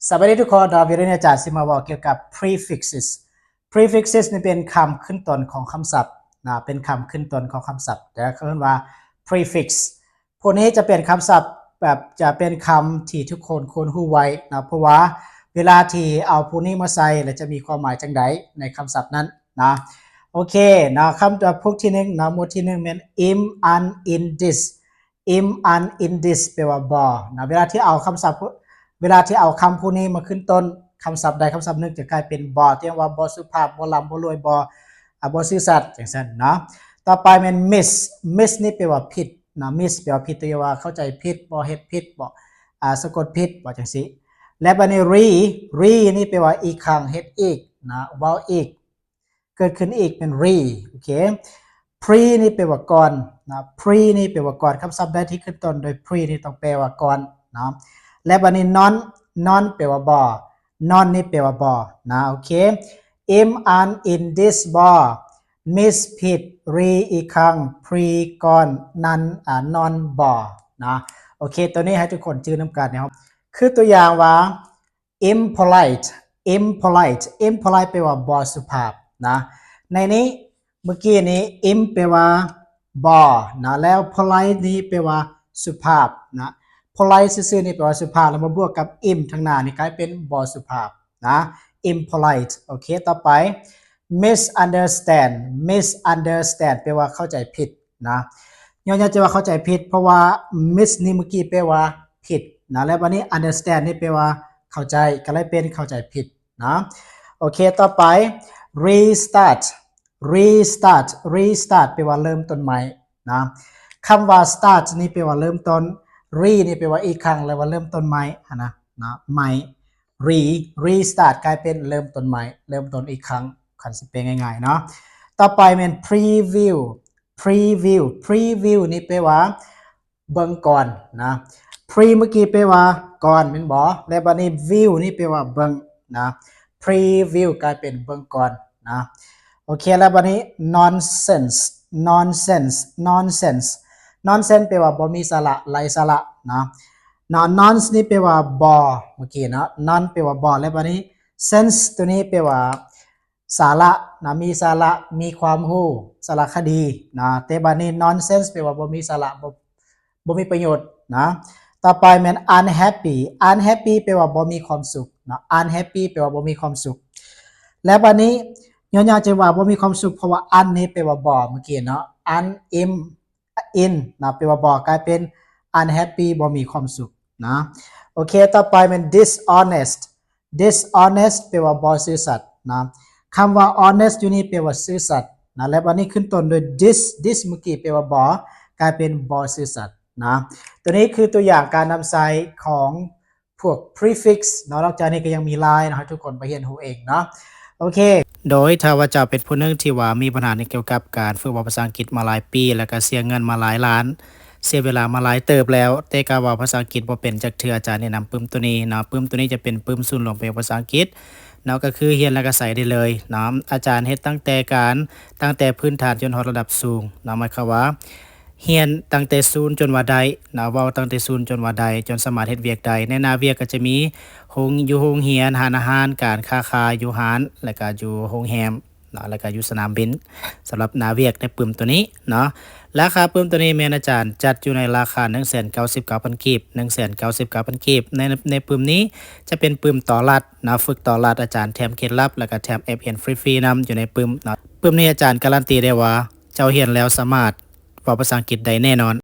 สวัสดีทุกคนเราเรียนอาจารย์สิมาบอกเกี่ยวกับ prefixes prefixes นี่เป็นคำขึ้นต้นของคำศัพท์นะเป็นคำขึ้นต้นของคำศัพท์แต่เขาเรียกว่า prefix พวกนี้จะเป็นคำศัพท์แบบจะเป็นคำที่ทุกคนควรรู้ไว้นะเพราะว่าเวลาที่เอาพวกนี้มาใส่แล้วจะมีความหมายจังใดในคำศัพท์นั้นนะโอเคนะคำตัวพวกที่หนึ่งนะหมวดที่หนึ่งเป็น im an in this im an in this แปลว่าบ่นะเวลาที่เอาคำศัพท์คำพวกนี้มาขึ้นต้นคำศัพท์ใดคำศัพท์หนึ่งจะกลายเป็นบ่ที่เรียกว่าบ่สุภาพบ่ลำบ่รวยบ่ซื่อสัตย์อย่างเช่นเนาะต่อไปเป็น miss นี่แปลว่าผิดนะ miss แปลว่าผิดตัวว่าเข้าใจผิดบ่เฮ็ดผิดบ่สะกดผิดบ่จังซี่และบัดนี้ re นี่แปลว่าอีกครั้งเฮ็ดอีกนะเว้าอีกเกิดขึ้นอีกเป็น re โอเค pre นี่แปลว่าก่อนนะ pre นี่แปลว่าก่อนคำศัพท์ใดที่ขึ้นต้นโดย pre นี่ต้องแปลว่าก่อนเนาะและบัดนี้ non แปลว่าบ่ non นี่แปลว่าบ่นะโอเค im an in this บ่ miss ผิด re อีกครั้ง pre ก่อน non บ่นะโอเคตัวนี้ให้ทุกคนจื้อนำกันนะครับคือตัวอย่างว่า impolite แปลว่าบ่สุภาพนะในนี้เมื่อกี้นี้ im แปลว่าบ่นะแล้ว polite นี่แปลว่าสุภาพนะ polite ซื่อๆนี่แปลว่าสุภาพแล้วมาบวกกับ im ทางหน้านี่กลายเป็นบ่สุภาพนะ impolite โอเคต่อไป misunderstand แปลว่าเข้าใจผิดนะย้อนๆจะว่าเข้าใจผิดเพราะว่า miss นี่เมื่อกี้แปลว่าผิดนะแล้ววันนี้ understand นี่แปลว่าเข้าใจก็เลยเป็นเข้าใจผิดนะโอเคต่อไป restart แปลว่าเริ่มต้นใหม่นะคำว่า start นี่แปลว่าเริ่มต้น re นี่แปลว่าอีกครั้งเลยว่าเริ่มต้นใหม่นะใหม่ restart กลายเป็นเริ่มต้นใหม่เริ่มต้นอีกครั้งคันสิเป็นง่ายๆเนาะต่อไปเป็น preview นี่แปลว่าเบิ่งก่อนนะ pre เมื่อกี้แปลว่าก่อนเป็นบ่และบัดนี้ view นี่แปลว่าเบิ่งนะ preview กลายเป็นเบิ่งก่อนนะโอเคแล้วบัดนี้ nonsense แปลว่าบ่มีสาระไร้สาระนะnonce นี่แปลว่าบ่เมื่อกี้นะ non แปลว่าบ่และบัดนี้ sense ตัวนี้แปลว่าสาระนะมีสาระมีความรู้สารคดีนะแต่บัดนี้ nonsense แปลว่าบ่มีสาระบ่มีประโยชน์นะต่อไปเป็น unhappy แปลว่าบ่มีความสุขนะ unhappy แปลว่าบ่มีความสุขและบัดนี้ย้อนๆจะว่าบ่มีความสุขเพราะว่า un นี่แปลว่าบ่เมื่อกี้เนาะ in นะแปลว่าบ่กลายเป็น unhappy บ่มีความสุขนะโอเคต่อไปเป็น dishonest แปลว่าบ่ซื่อสัตย์นะคำว่า honest อยู่นี่แปลว่าซื่อสัตย์นะและบัดนี้ขึ้นต้นด้วย this เมื่อกี้แปลว่าบ่กลายเป็นบ่ซื่อสัตย์นะตัวนี้คือตัวอย่างการนำใช้ของพวก prefix เนาะนอกจากนี้ก็ยังมีลายนะครับทุกคนไปเรียนรู้เองเนาะโอเคโดยถ้าว่าเจ้าเป็นผู้นึงที่ว่ามีปัญหาในเกี่ยวกับการฝึกภาษาอังกฤษมาหลายปีแล้วก็เสียเงินมาหลายล้านเสียเวลามาหลายเติบแล้วแต่ก็ว่าภาษาอังกฤษบ่เป็นจักเทื่ออาจารย์แนะนำปึ้มตัวนี้เนาะปึ้มตัวนี้จะเป็นปึ้มศูนย์รวมเป็นภาษาอังกฤษเนาะก็คือเรียนแล้วก็ใส่ได้เลยเนาะอาจารย์เฮ็ดตั้งแต่พื้นฐานจนฮอดระดับสูงเนาะหมายความว่าเรียนตั้งแต่ศูนย์จนว่าได้นะเว้าตั้งแต่ศูนย์จนว่าได้จนสามารถเฮ็ดเวียกได้ในหน้าเวียกก็จะมีโรงเรียนร้านอาหารการค้าขายอยู่ร้านแล้วก็อยู่โรงแรมเนาะแล้วก็อยู่สนามบินสำหรับหน้าเวียกในปึ้มตัวนี้เนาะราคาปึ้มตัวนี้แม่นอาจารย์จัดอยู่ในราคา 199,000 กีบ 199,000 กีบในปึ้มนี้จะเป็นปึ้มต่อรัฐนะฝึกต่อรัฐอาจารย์แถมเคล็ดลับแล้วก็แถมแอปเรียนฟรีๆนำอยู่ในปึ้มเนาะปึ้มนี้อาจารย์การันตีได้ว่าเจ้าเรียนแล้วสามารถเว้าภาษาอังกฤษได้แน่นอน